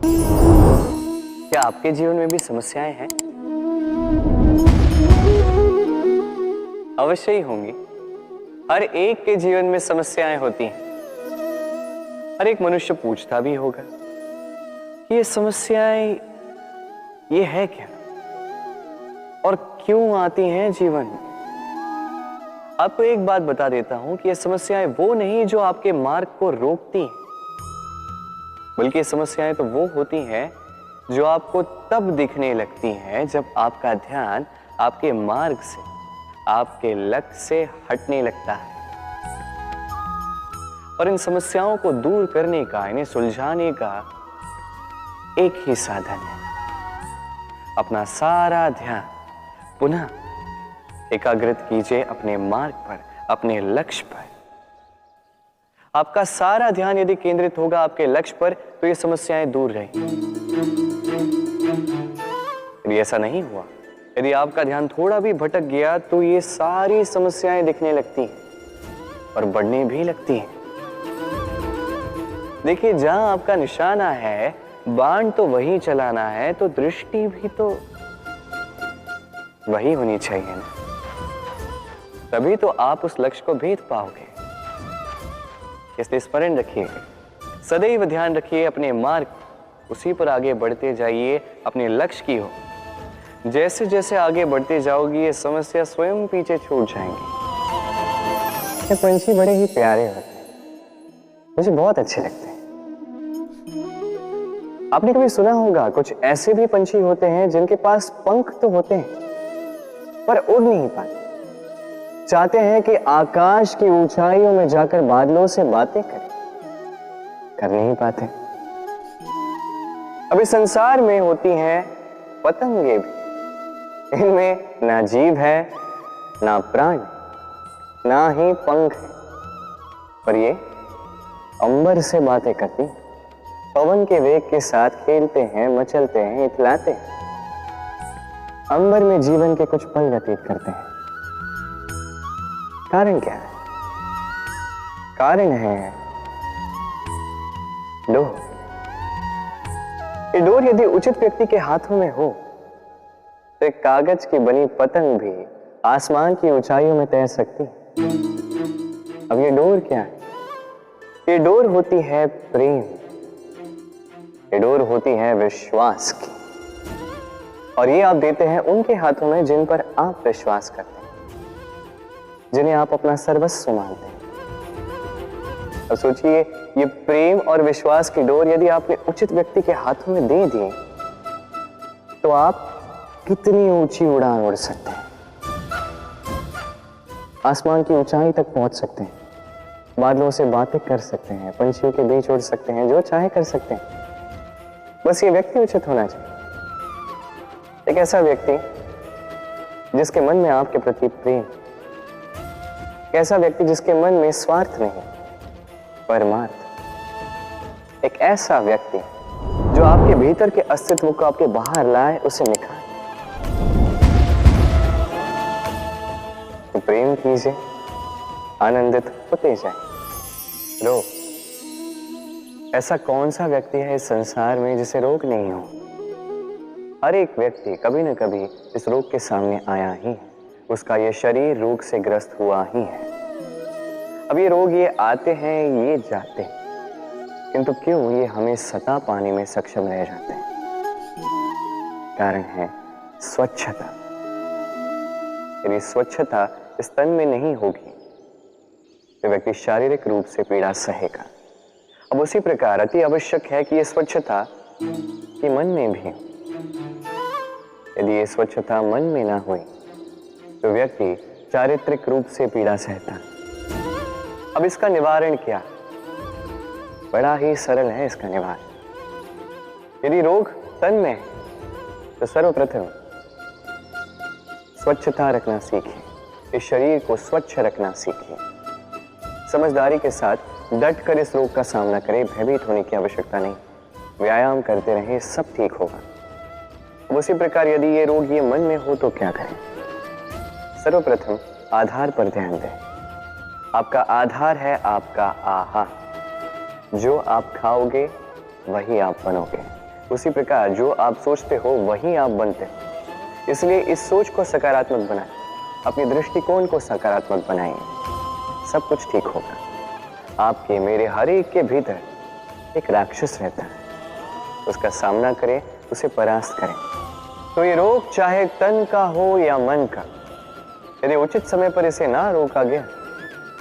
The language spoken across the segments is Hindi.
क्या आपके जीवन में भी समस्याएं हैं? अवश्य ही होंगी। हर एक के जीवन में समस्याएं होती हैं। हर एक मनुष्य पूछता भी होगा कि ये समस्याएं ये है क्या और क्यों आती हैं जीवन में। आपको एक बात बता देता हूं कि ये समस्याएं वो नहीं जो आपके मार्ग को रोकती हैं, बल्कि ये समस्याएं तो वो होती हैं जो आपको तब दिखने लगती हैं जब आपका ध्यान आपके मार्ग से, आपके लक्ष्य से हटने लगता है। और इन समस्याओं को दूर करने का, इन्हें सुलझाने का एक ही साधन है, अपना सारा ध्यान पुनः एकाग्रित कीजिए अपने मार्ग पर, अपने लक्ष्य पर। आपका सारा ध्यान यदि केंद्रित होगा आपके लक्ष्य पर तो ये समस्याएं दूर रहेंगी। यदि ऐसा नहीं हुआ, यदि आपका ध्यान थोड़ा भी भटक गया तो ये सारी समस्याएं दिखने लगती हैं और बढ़ने भी लगती हैं। देखिए, जहां आपका निशाना है, बाण तो वही चलाना है, तो दृष्टि भी तो वही होनी चाहिए ना। तभी तो आप उस लक्ष्य को भेद पाओगे। इसलिए स्मरण रखिए, सदैव ध्यान रखिए अपने मार्ग, उसी पर आगे बढ़ते जाइए अपने लक्ष्य की ओर। जैसे जैसे आगे बढ़ते जाओगी ये समस्या स्वयं पीछे छूट जाएंगी। ये पंछी बड़े ही प्यारे होते हैं, मुझे बहुत अच्छे लगते हैं। आपने कभी सुना होगा कुछ ऐसे भी पंछी होते हैं जिनके पास पंख तो होते हैं पर उड़ नहीं पाते। चाहते हैं कि आकाश की ऊंचाइयों में जाकर बादलों से बातें करें, कर नहीं पाते। अभी संसार में होती हैं पतंगे भी, इनमें ना जीभ है, ना प्राण, ना ही पंख है, पर ये अंबर से बातें करती, पवन के वेग के साथ खेलते हैं, मचलते हैं, इतलाते हैं। अंबर में जीवन के कुछ पल व्यतीत करते हैं। कारण क्या है? कारण है डोर। ये डोर यदि उचित व्यक्ति के हाथों में हो तो एक कागज की बनी पतंग भी आसमान की ऊंचाइयों में तैर सकती है। अब ये डोर क्या है? ये डोर होती है प्रेम, ये डोर होती है विश्वास की, और ये आप देते हैं उनके हाथों में जिन पर आप विश्वास करते हैं, जिन्हें आप अपना सर्वस्व मानते हैं। अब सोचिए, ये प्रेम और विश्वास की डोर यदि आपने उचित व्यक्ति के हाथों में दे दी तो आप कितनी ऊंची उड़ान उड़ सकते हैं, आसमान की ऊंचाई तक पहुंच सकते हैं, बादलों से बातें कर सकते हैं, पंछियों के बीच उड़ सकते हैं, जो चाहे कर सकते हैं। बस ये व्यक्ति उचित होना चाहिए, एक ऐसा व्यक्ति जिसके मन में आपके प्रति प्रेम, एक ऐसा व्यक्ति जिसके मन में स्वार्थ नहीं परमार्थ, एक ऐसा व्यक्ति जो आपके भीतर के अस्तित्व को आपके बाहर लाए, उसे निखारे। तो प्रेम कीजिए, आनंदित होते जाए। रोग, ऐसा कौन सा व्यक्ति है इस संसार में जिसे रोग नहीं हो? हर एक व्यक्ति कभी न कभी इस रोग के सामने आया ही है, उसका ये शरीर रोग से ग्रस्त हुआ ही है। अब ये रोग ये आते हैं, ये जाते हैं, किंतु क्यों ये हमें सता पाने में सक्षम रह जाते हैं? कारण है स्वच्छता। यदि स्वच्छता इस तन में नहीं होगी तो व्यक्ति शारीरिक रूप से पीड़ा सहेगा। अब उसी प्रकार अति आवश्यक है कि ये स्वच्छता ये मन में भी हो। यदि ये स्वच्छता मन में ना हुई तो व्यक्ति चारित्रिक रूप से पीड़ा सहता। अब इसका निवारण क्या? बड़ा ही सरल है इसका निवारण। यदि रोग तन में है तो सर्वप्रथम स्वच्छता रखना सीखिए, इस शरीर को स्वच्छ रखना सीखिए। समझदारी के साथ डट कर इस रोग का सामना करें, भयभीत होने की आवश्यकता नहीं। व्यायाम करते रहें, सब ठीक होगा। उसी प्रकार यदि ये रोग ये मन में हो तो क्या करें? सर्वप्रथम आधार पर ध्यान दें। आपका आधार है आपका आहार। जो आप खाओगे वही आप बनोगे। उसी प्रकार जो आप सोचते हो वही आप बनते हो। इसलिए इस सोच को सकारात्मक बनाएं, अपनी दृष्टिकोण को सकारात्मक बनाइए, सब कुछ ठीक होगा। आपके मेरे हर एक के भीतर एक राक्षस रहता है, उसका सामना करें, उसे परास्त करें। तो ये रोग चाहे तन का हो या मन का, यदि उचित समय पर इसे ना रोका गया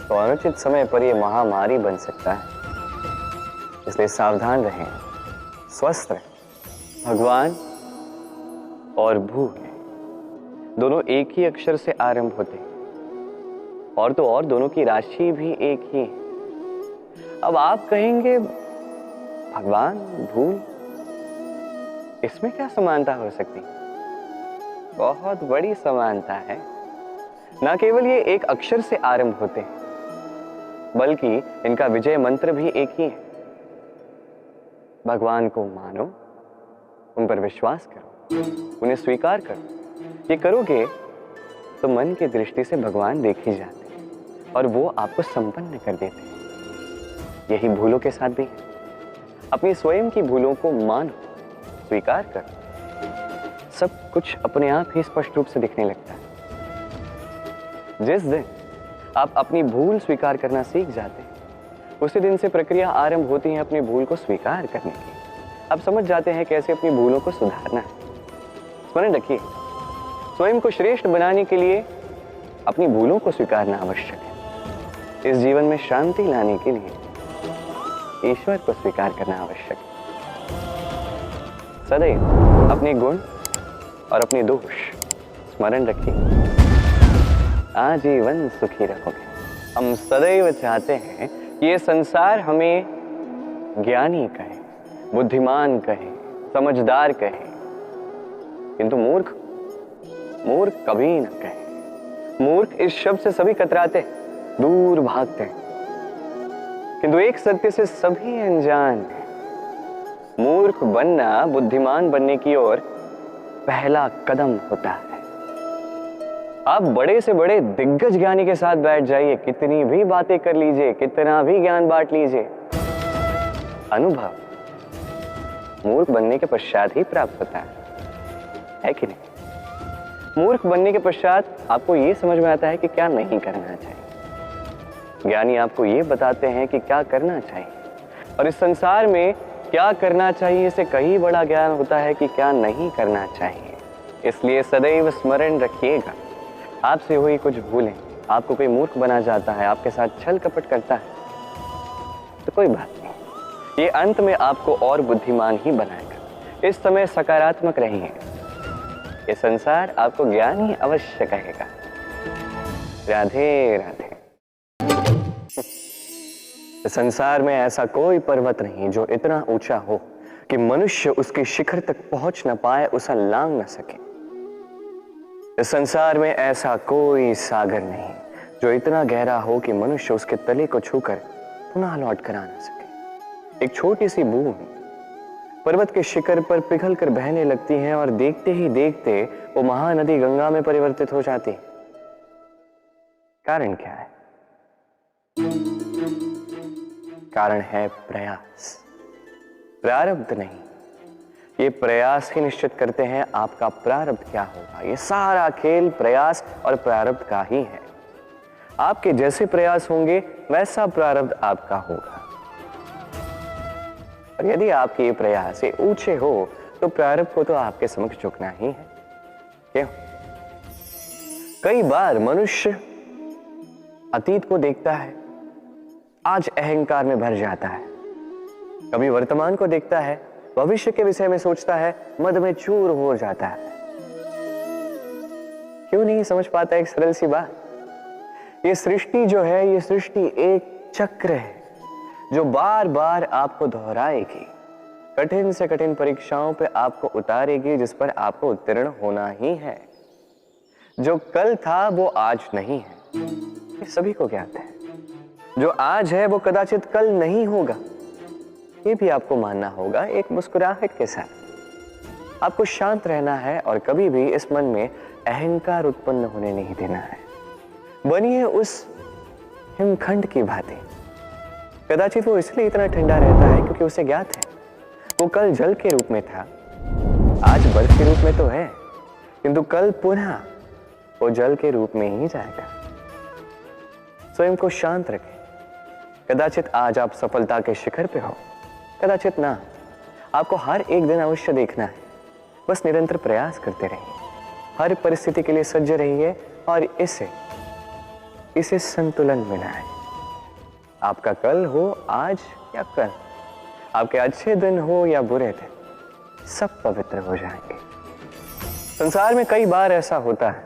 तो अनुचित समय पर यह महामारी बन सकता है। इसलिए सावधान रहें, स्वस्थ रहें। भगवान और भूल दोनों एक ही अक्षर से आरंभ होते हैं, और तो और दोनों की राशि भी एक ही है। अब आप कहेंगे भगवान भूल, इसमें क्या समानता हो सकती है? बहुत बड़ी समानता है। न केवल ये एक अक्षर से आरंभ होते हैं, बल्कि इनका विजय मंत्र भी एक ही है। भगवान को मानो, उन पर विश्वास करो, उन्हें स्वीकार करो। ये करोगे तो मन की दृष्टि से भगवान देख ही जाते हैं और वो आपको संपन्न कर देते हैं। यही भूलों के साथ भी है। अपनी स्वयं की भूलों को मानो, स्वीकार करो, सब कुछ अपने आप ही स्पष्ट रूप से दिखने लगता है। जिस दिन आप अपनी भूल स्वीकार करना सीख जाते हैं, उसी दिन से प्रक्रिया आरंभ होती है अपनी भूल को स्वीकार करने की। आप समझ जाते हैं कैसे अपनी भूलों को सुधारना है। स्मरण रखिए, स्वयं को श्रेष्ठ बनाने के लिए अपनी भूलों को स्वीकारना आवश्यक है। इस जीवन में शांति लाने के लिए ईश्वर को स्वीकार करना आवश्यक है। सदैव अपने गुण और अपने दोष स्मरण रखिए, आजीवन सुखी रहोगे। हम सदैव चाहते हैं कि ये संसार हमें ज्ञानी कहे, बुद्धिमान कहे, समझदार कहे, किंतु मूर्ख कभी न कहे। मूर्ख इस शब्द से सभी कतराते, दूर भागते हैं, किंतु एक सत्य से सभी अनजान हैं। मूर्ख बनना बुद्धिमान बनने की ओर पहला कदम होता है। आप बड़े से बड़े दिग्गज ज्ञानी के साथ बैठ जाइए, कितनी भी बातें कर लीजिए, कितना भी ज्ञान बांट लीजिए, अनुभव मूर्ख बनने के पश्चात ही प्राप्त होता है कि नहीं? मूर्ख बनने के पश्चात आपको यह समझ में आता है कि क्या नहीं करना चाहिए। ज्ञानी आपको यह बताते हैं कि क्या करना चाहिए, और इस संसार में क्या करना चाहिए से कहीं बड़ा ज्ञान होता है कि क्या नहीं करना चाहिए। इसलिए सदैव स्मरण रखिएगा, आपसे हुई कुछ भूलें, आपको कोई मूर्ख बना जाता है, आपके साथ छल कपट करता है, तो कोई बात नहीं, ये अंत में आपको और बुद्धिमान ही बनाएगा। इस समय सकारात्मक रहिए, ये संसार आपको ज्ञान ही अवश्य कहेगा। राधे राधे। संसार में ऐसा कोई पर्वत नहीं जो इतना ऊंचा हो कि मनुष्य उसके शिखर तक पहुंच न पाए, उसे लांघ न सके। इस संसार में ऐसा कोई सागर नहीं जो इतना गहरा हो कि मनुष्य उसके तले को छूकर पुनः लौट कर आ न सके। एक छोटी सी बूंद पर्वत के शिखर पर पिघल कर बहने लगती है और देखते ही देखते वो महानदी गंगा में परिवर्तित हो जाती है। कारण क्या है? कारण है प्रयास, प्रारब्ध नहीं। ये प्रयास ही निश्चित करते हैं आपका प्रारब्ध क्या होगा। ये सारा खेल प्रयास और प्रारब्ध का ही है। आपके जैसे प्रयास होंगे वैसा प्रारब्ध आपका होगा। और यदि आपके ये प्रयास ऊंचे हो तो प्रारब्ध को तो आपके समक्ष झुकना ही है। क्यों? कई बार मनुष्य अतीत को देखता है, आज अहंकार में भर जाता है। कभी वर्तमान को देखता है, भविष्य के विषय में सोचता है, मद में चूर हो जाता है। क्यों नहीं समझ पाता एक सरल सी बात? ये सृष्टि जो है, ये सृष्टि एक चक्र है जो बार बार आपको दोहराएगी, कठिन से कठिन परीक्षाओं पे आपको उतारेगी, जिस पर आपको उत्तीर्ण होना ही है। जो कल था वो आज नहीं है, ये सभी को ज्ञात है। जो आज है वो कदाचित कल नहीं होगा, ये भी आपको मानना होगा एक मुस्कुराहट के साथ। आपको शांत रहना है और कभी भी इस मन में अहंकार उत्पन्न होने नहीं देना है। बनिए उस हिमखंड की भांति। कदाचित वो इसलिए इतना ठंडा रहता है क्योंकि उसे ज्ञात है वो कल जल के रूप में था, आज बर्फ के रूप में तो है, किंतु कल पुनः वो जल के रूप में ही जाएगा। स्वयं को शांत रखें। कदाचित आज आप सफलता के शिखर पे हो, कदाचित ना। आपको हर एक दिन अवश्य देखना है। बस निरंतर प्रयास करते रहिए, हर परिस्थिति के लिए सज्ज रहिए और इसे संतुलन बनाएं। आपका कल हो आज या कल, आपके अच्छे दिन हो या बुरे दिन, सब पवित्र हो जाएंगे। संसार में कई बार ऐसा होता है,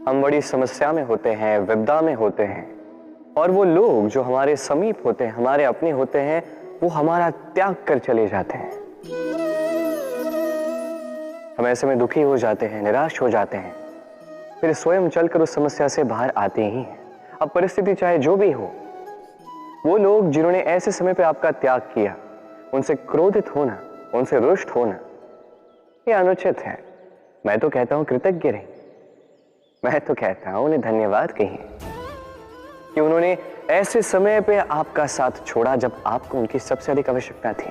हम बड़ी समस्या में होते हैं, विपदा में होते हैं, और वो लोग जो हमारे समीप होते हैं, हमारे अपने होते हैं, वो हमारा त्याग कर चले जाते हैं। हम ऐसे में दुखी हो जाते हैं, निराश हो जाते हैं, फिर स्वयं चलकर उस समस्या से बाहर आते ही हैं। अब परिस्थिति चाहे जो भी हो, वो लोग जिन्होंने ऐसे समय पे आपका त्याग किया, उनसे क्रोधित होना, उनसे रुष्ट होना, ये अनुचित है। मैं तो कहता हूं कृतज्ञ रहिए। मैं तो कहता हूं उन्हें धन्यवाद कहिए कि उन्होंने ऐसे समय पे आपका साथ छोड़ा जब आपको उनकी सबसे अधिक आवश्यकता थी।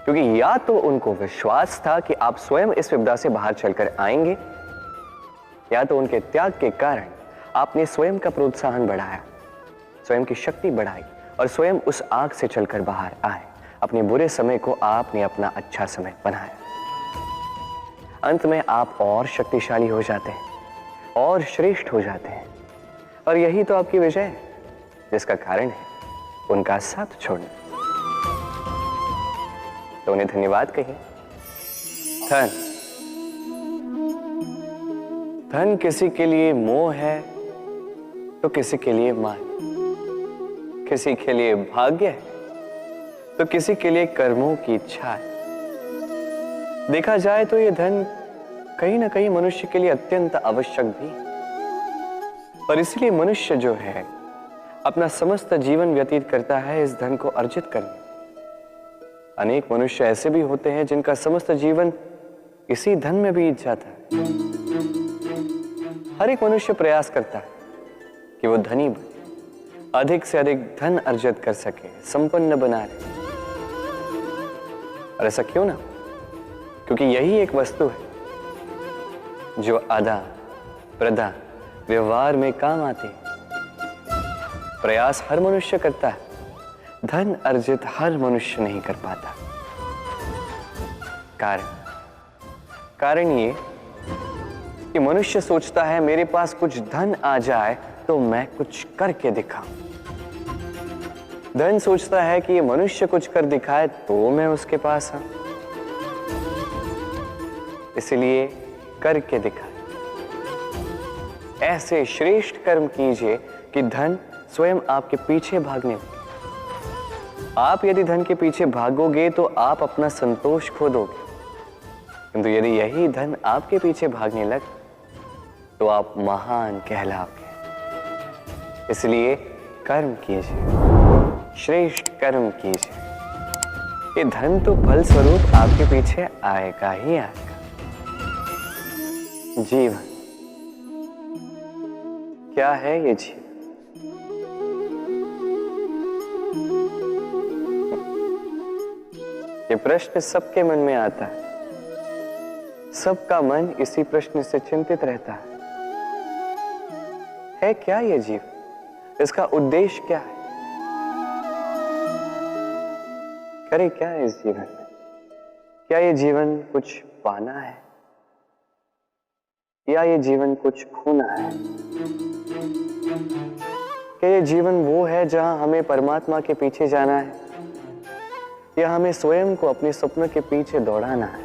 क्योंकि या तो उनको विश्वास था कि आप स्वयं इस विपदा से बाहर चलकर आएंगे, या तो उनके त्याग के कारण आपने स्वयं का प्रोत्साहन बढ़ाया, स्वयं की शक्ति बढ़ाई और स्वयं उस आग से चलकर बाहर आए। अपने बुरे समय को आपने अपना अच्छा समय बनाया। अंत में आप और शक्तिशाली हो जाते हैं और श्रेष्ठ हो जाते हैं, और यही तो आपकी विजय है, जिसका कारण है उनका साथ छोड़ना। तो उन्हें धन्यवाद कहिए। धन किसी के लिए मोह है तो किसी के लिए मान, किसी के लिए भाग्य है तो किसी के लिए कर्मों की इच्छा है। देखा जाए तो यह धन कहीं ना कहीं मनुष्य के लिए अत्यंत आवश्यक भी, और इसलिए मनुष्य जो है अपना समस्त जीवन व्यतीत करता है इस धन को अर्जित करने। अनेक मनुष्य ऐसे भी होते हैं जिनका समस्त जीवन इसी धन में बीत जाता है। हर एक मनुष्य प्रयास करता है कि वो धनी बने, अधिक से अधिक धन अर्जित कर सके, संपन्न बना रहे। और ऐसा क्यों ना? क्योंकि यही एक वस्तु है जो आदान प्रदान व्यवहार में काम आती है। प्रयास हर मनुष्य करता है, धन अर्जित हर मनुष्य नहीं कर पाता। कारण ये कि मनुष्य सोचता है मेरे पास कुछ धन आ जाए तो मैं कुछ करके दिखाऊं। धन सोचता है कि ये मनुष्य कुछ कर दिखाए तो मैं उसके पास आऊं। इसलिए करके दिखाए। ऐसे श्रेष्ठ कर्म कीजिए कि धन स्वयं आपके पीछे भागने लगे। आप यदि धन के पीछे भागोगे तो आप अपना संतोष खो दोगे, किंतु यदि यही धन आपके पीछे भागने लगे तो आप महान कहलाओगे। इसलिए कर्म कीजिए, श्रेष्ठ कर्म कीजिए। ये धन तो फल स्वरूप आपके पीछे आएगा ही आएगा। जीवन क्या है? ये जीवन ये प्रश्न सबके मन में आता है। सबका मन इसी प्रश्न से चिंतित रहता है क्या ये जीवन? इसका उद्देश्य क्या है? करे क्या है इस जीवन में? क्या ये जीवन कुछ पाना है या ये जीवन कुछ खोना है? क्या ये जीवन वो है जहां हमें परमात्मा के पीछे जाना है या हमें स्वयं को अपने सपनों के पीछे दौड़ाना है?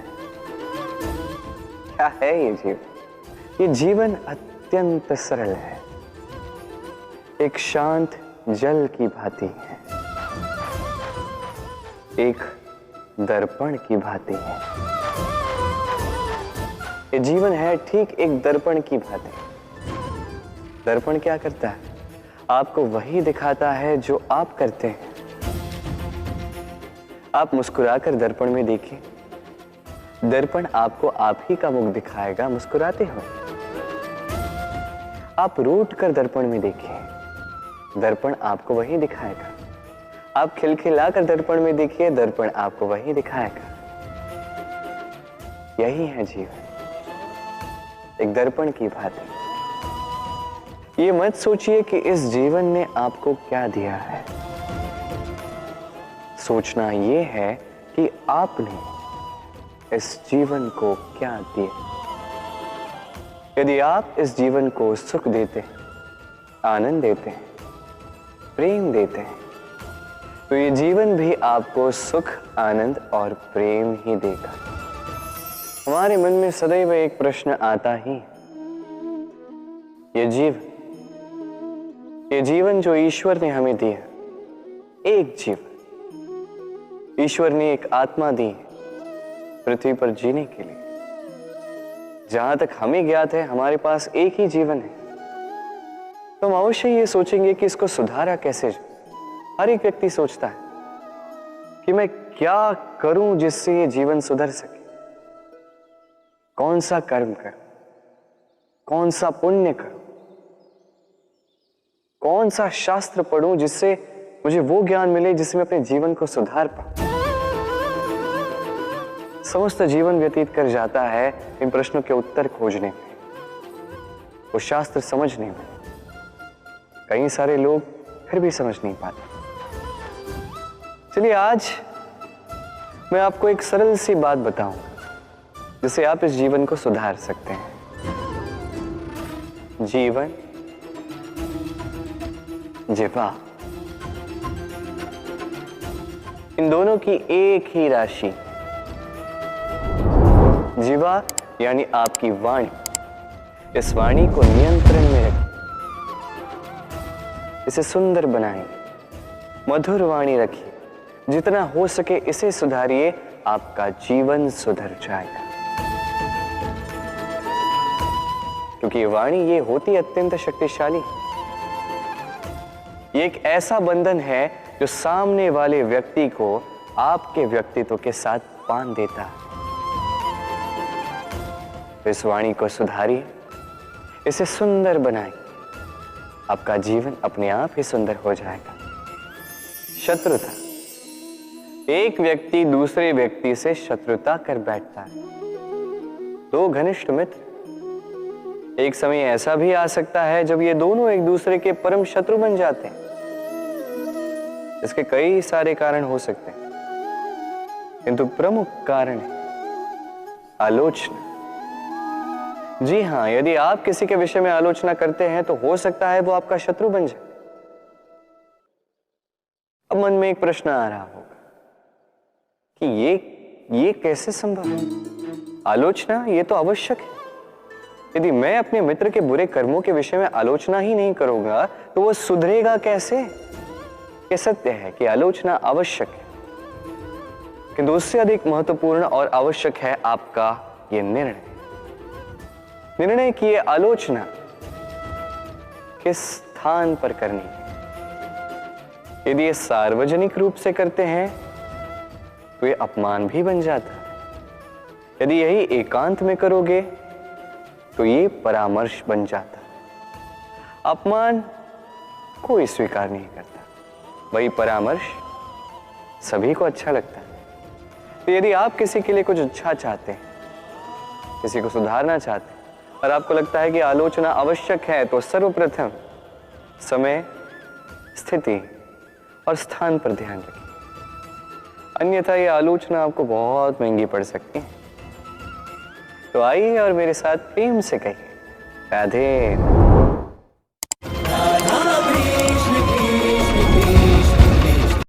क्या है ये जीवन? ये जीवन अत्यंत सरल है, एक शांत जल की भांति है, एक दर्पण की भांति है। ये जीवन है ठीक एक दर्पण की भांति। दर्पण क्या करता है? आपको वही दिखाता है जो आप करते हैं। आप मुस्कुराकर दर्पण में देखिए, दर्पण आपको आप ही का मुख दिखाएगा मुस्कुराते हुए। आप रूठ कर दर्पण में देखिए, दर्पण आपको वही दिखाएगा। आप खिलखिलाकर दर्पण में देखिए, दर्पण आपको वही दिखाएगा। यही है जीवन, एक दर्पण की भांति। ये मत सोचिए कि इस जीवन ने आपको क्या दिया है। सोचना ये है कि आपने इस जीवन को क्या दिया। यदि आप इस जीवन को सुख देते हैं, आनंद देते हैं, प्रेम देते हैं, तो ये जीवन भी आपको सुख, आनंद और प्रेम ही देगा। हमारे मन में सदैव एक प्रश्न आता ही, ये जीवन जो ईश्वर ने हमें दिया, एक जीवन ईश्वर ने एक आत्मा दी पृथ्वी पर जीने के लिए। जहां तक हमें ज्ञात है हमारे पास एक ही जीवन है, तो हम अवश्य ये सोचेंगे कि इसको सुधारा कैसे जाए। हर एक व्यक्ति सोचता है कि मैं क्या करूं जिससे ये जीवन सुधर सके, कौन सा कर्म करूं, कौन सा पुण्य करूं, कौन सा शास्त्र पढ़ूं जिससे मुझे वो ज्ञान मिले जिससे मैं अपने जीवन को सुधार पाऊं। समस्त जीवन व्यतीत कर जाता है इन प्रश्नों के उत्तर खोजने में, वो शास्त्र समझने में। कई सारे लोग फिर भी समझ नहीं पाते। चलिए आज मैं आपको एक सरल सी बात बताऊंगा जिससे आप इस जीवन को सुधार सकते हैं। जीवन, जिह्वा, इन दोनों की एक ही राशि। जिह्वा यानी आपकी वाणी, इस वाणी को नियंत्रण में रखें, इसे सुंदर बनाएं, मधुर वाणी रखिए, जितना हो सके इसे सुधारिए, आपका जीवन सुधर जाएगा। क्योंकि ये वाणी ये होती अत्यंत शक्तिशाली, ये एक ऐसा बंधन है जो सामने वाले व्यक्ति को आपके व्यक्तित्व के साथ बांध देता है। तो इस वाणी को सुधारिए, इसे सुंदर बनाइए, आपका जीवन अपने आप ही सुंदर हो जाएगा। शत्रुता, एक व्यक्ति दूसरे व्यक्ति से शत्रुता कर बैठता है। दो घनिष्ठ मित्र, एक समय ऐसा भी आ सकता है जब ये दोनों एक दूसरे के परम शत्रु बन जाते हैं। इसके कई सारे कारण हो सकते हैं, किंतु प्रमुख कारण है आलोचना। जी हां, यदि आप किसी के विषय में आलोचना करते हैं तो हो सकता है वो आपका शत्रु बन जाए। अब मन में एक प्रश्न आ रहा होगा कि ये कैसे संभव है? आलोचना ये तो आवश्यक है। यदि मैं अपने मित्र के बुरे कर्मों के विषय में आलोचना ही नहीं करूंगा तो वो सुधरेगा कैसे? ये सत्य है कि आलोचना आवश्यक है, किंतु उससे अधिक महत्वपूर्ण और आवश्यक है आपका ये निर्णय की ये आलोचना किस स्थान पर करनी है। यदि ये सार्वजनिक रूप से करते हैं तो ये अपमान भी बन जाता है। यदि यही एकांत में करोगे तो ये परामर्श बन जाता है। अपमान कोई स्वीकार नहीं करता, वही परामर्श सभी को अच्छा लगता है। तो यदि आप किसी के लिए कुछ अच्छा चाहते हैं, किसी को सुधारना चाहते हैं और आपको लगता है कि आलोचना आवश्यक है, तो सर्वप्रथम समय, स्थिति और स्थान पर ध्यान रखिए, अन्यथा ये आलोचना आपको बहुत महंगी पड़ सकती है। तो आइए और मेरे साथ प्रेम से कहिए, राधे।